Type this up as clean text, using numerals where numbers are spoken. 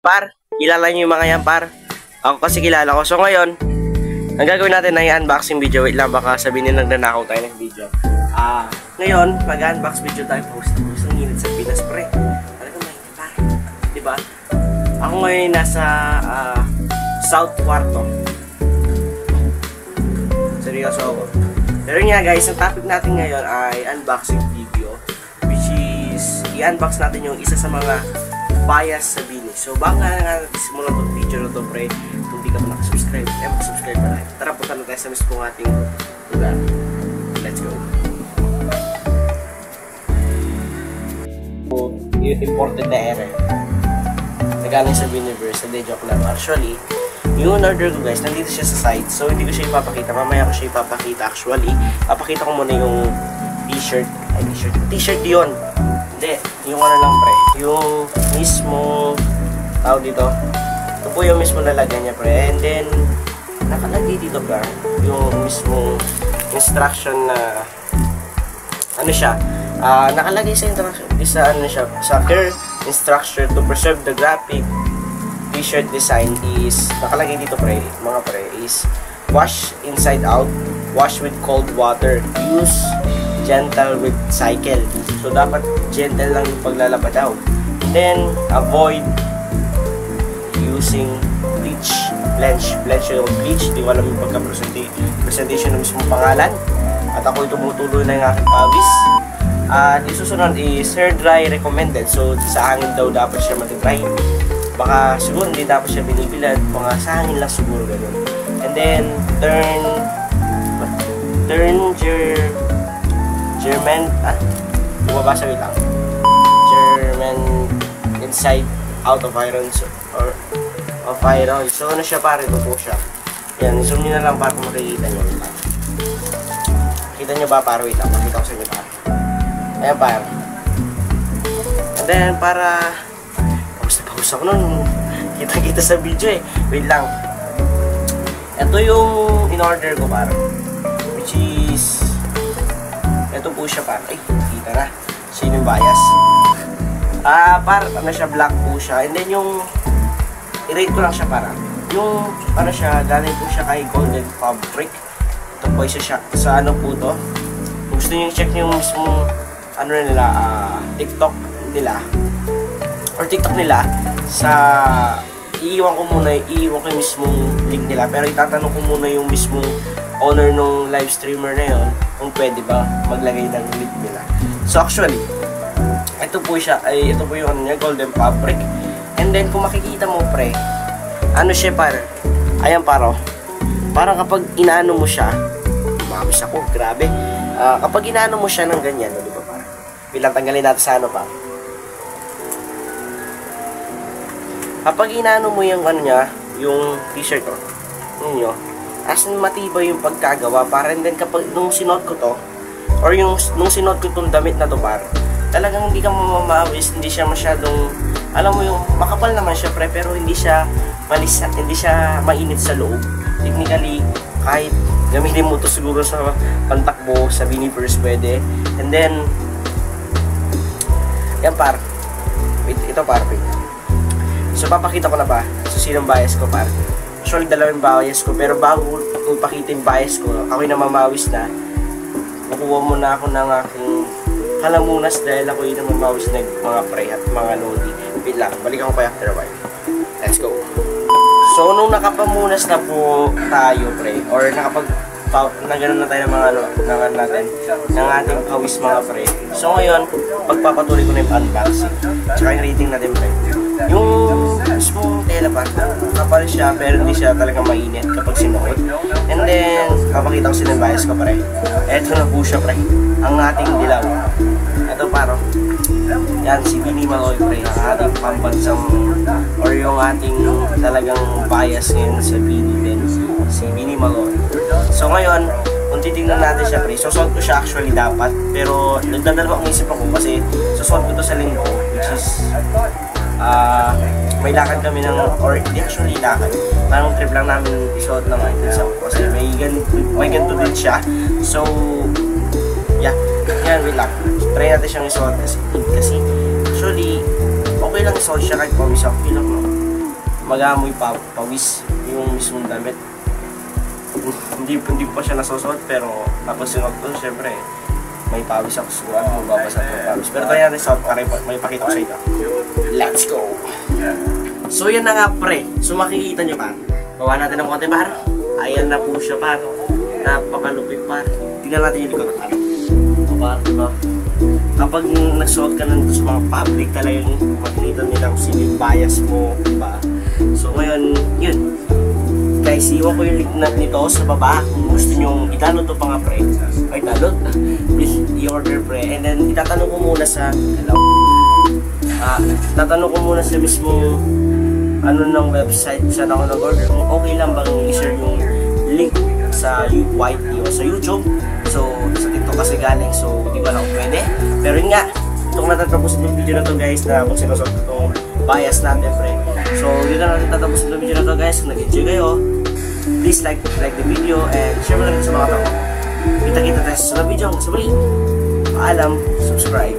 Par, kilala nyo yung mga yan, par. Ako kasi kilala ko. So ngayon, ang gagawin natin na i-unboxing video. Wait lang, baka sabihin nila nanakaw tayo ng video. Ngayon, mag-unbox video tayo. Post ang init sa Pinas, pre. Talagang mainit, par. Diba? Ako ngayon nasa South Quarto. Seryoso ako. Pero nga guys, ang topic natin ngayon ay unboxing video. Which is, i-unbox natin yung isa sa mga bias sa Bini. So baka nga simulan itong video na ito, pre. Kung di ka pa nakasubscribe, mag-subscribe na rin. Tara, punta na tayo sa mismong ating lugar. Let's go. Imported na ere. Nagaling sa Biniverse. Hindi, joke lang. Actually, yung order ko guys, nandito siya sa site. So hindi ko siya ipapakita. Mamaya ko siya ipapakita. Actually, papakita ko muna yung t-shirt. Ay, t-shirt yun. Hindi, yung ano lang, pre. Yung mismo tawag dito. Ito po yung mismo lalagyan niya, pre. And then, nakalagay dito ba yung mismo instruction na ano siya. Nakalagay sa instruction sa ano siya, sa care instruction to preserve the graphic t-shirt design is nakalagay dito, pre, mga pre, is wash inside out, wash with cold water, use gentle with cycle. So dapat gentle lang yung paglalaba daw. Then avoid using bleach yung bleach, di ko alam yung pagka-presentation ng mismong pangalan. At ako tumutuloy na yung aking pawis. At isusunod is hair dry recommended. So sa hangin daw dapat siya mati-dry. Baka siguro hindi dapat siya binibilad, mga sa hangin lang siguro ganun. And then bumabasa lang. German inside out of iron or of iron. So ano siya, pare, ito po siya. Yan, zoom nyo na lang para makikita nyo. Kita nyo ba, pare? Wait lang, makita ko sa inyo, pare. Ayan, pare. And then, para pause ako nun. Kita-kita sa video eh. Wait lang. Ito yung in-order ko, pare. Which is ito po siya, pare. Ay, kita na. Sino yung bias? Pare, ano siya, black po siya. And then yung i-rate ko lang siya, para yung ano siya, galing po siya kay Golden Fabric. Ito po isa siya sa ano po to. Kung gusto nyo i-check yung mismo ano nila, TikTok nila or TikTok nila, sa iiwan ko yung mismong link nila, pero itatanong ko muna yung mismong owner nung live streamer na yun kung pwede ba maglagay ng link nila. So actually, ito po siya, ito po yung ano niya, Golden Fabric. And then kung makikita mo, pre, ano siya, par, ayan, paro, parang kapag inaano mo siya, mabis ako, grabe, kapag inaano mo siya ng ganyan, di ba, par, bilang tanggalin natin sa ano, pa, kapag inaano mo yung ano niya, yung t-shirt ko, ninyo, as in matibay yung pagkagawa, para, and then kapag nung sinuot ko to, or nung sinuot ko itong damit na to, par, talagang hindi ka mamamawis, hindi siya masyadong, alam mo yung, makapal naman siya, pre, pero hindi siya malisat, hindi siya mainit sa loob. Technically, kahit gamitin mo to siguro sa pantakbo, sa Biniverse pwede. And then, yan, par, wait, ito, par, wait. So papakita ko na ba so sinong bias ko, par. Actually, dalawang bias ko, pero bago ko ipakita yung bias ko, ako'y namamawis na. Nakuha muna ako ng aking kalamunas dahil ako yung namamawis na mga pre at mga lodi. Wait lang, balikan ko pa after a while. Let's go. So nung nakapamunas na po tayo, pre, or nagano'n na tayo ng mga ano, ng ating pawis, mga pre. So ngayon, pagpapatuloy ko na yung unboxing. Tsaka yung rating natin, pre. Yung mismo tela, pa, kapal siya, pero hindi siya talaga mainit kapag sinuot. And then, kapakita ko sila yung bias ko, pre. Eto na po siya, pre. Ang ating dilaw. Ito, paro. Yan, si Bini Maloy, pre. Ang ating pambansang, or yung ating talagang bias ngayon sa Bini din. Si Bini Maloy. So ngayon, kung titignan natin siya, pre, susot ko siya actually dapat. Pero nagdadalawang isip ako kasi susot ko to sa linggo, which is may lakad kami ng, or hindi actually lakad, parang trip lang namin isuot ng items ako kasi may ganito din siya. So yeah, yan, wait lang, try natin siyang isuot kasi actually okay lang isuot siya kahit pawis ako, feel ako mag-aamoy pawis yung mismong damit. Hindi pa siya nasusuot, pero tapos sinuot ko, syempre, may pawis ako suwan, mababasa ng pawis. Pero kaya natin suot para may pakita ko sa ito. Let's go! So yan na nga pre, so makikita nyo pa. Bawa natin ng konti par. Ayan na po siya par. Napakalupit par. Tingnan natin yung likod par. O par, diba? Kapag nagsuot ka nandun sa mga public, talagang makikita nila kung sino yung bias mo, diba? So ngayon, yun. Guys, iwan ko yung link nito sa baba. Kung gusto nyo i-download to pa nga pre. Ay, download. Please, i-order pre. And then, itatanong ko muna sa... Hello? Tatanong ko muna sa mismo ano ng website saan ako nag-order. Kung okay lang bang i-share yung link sa YT o sa YouTube. So, sa TikTok kasi galing. So, hindi ko alam kung pwede. Pero yun nga, itong natatapos ng video na to guys na kung sinusot itong bias natin pre. So, yun na natin tatapos ng video na to guys. Kung nag-enjoy kayo, please like the video and share mo na rin sa mga tao. Kita-kita tayo sa video. Sa muli, paalam, subscribe.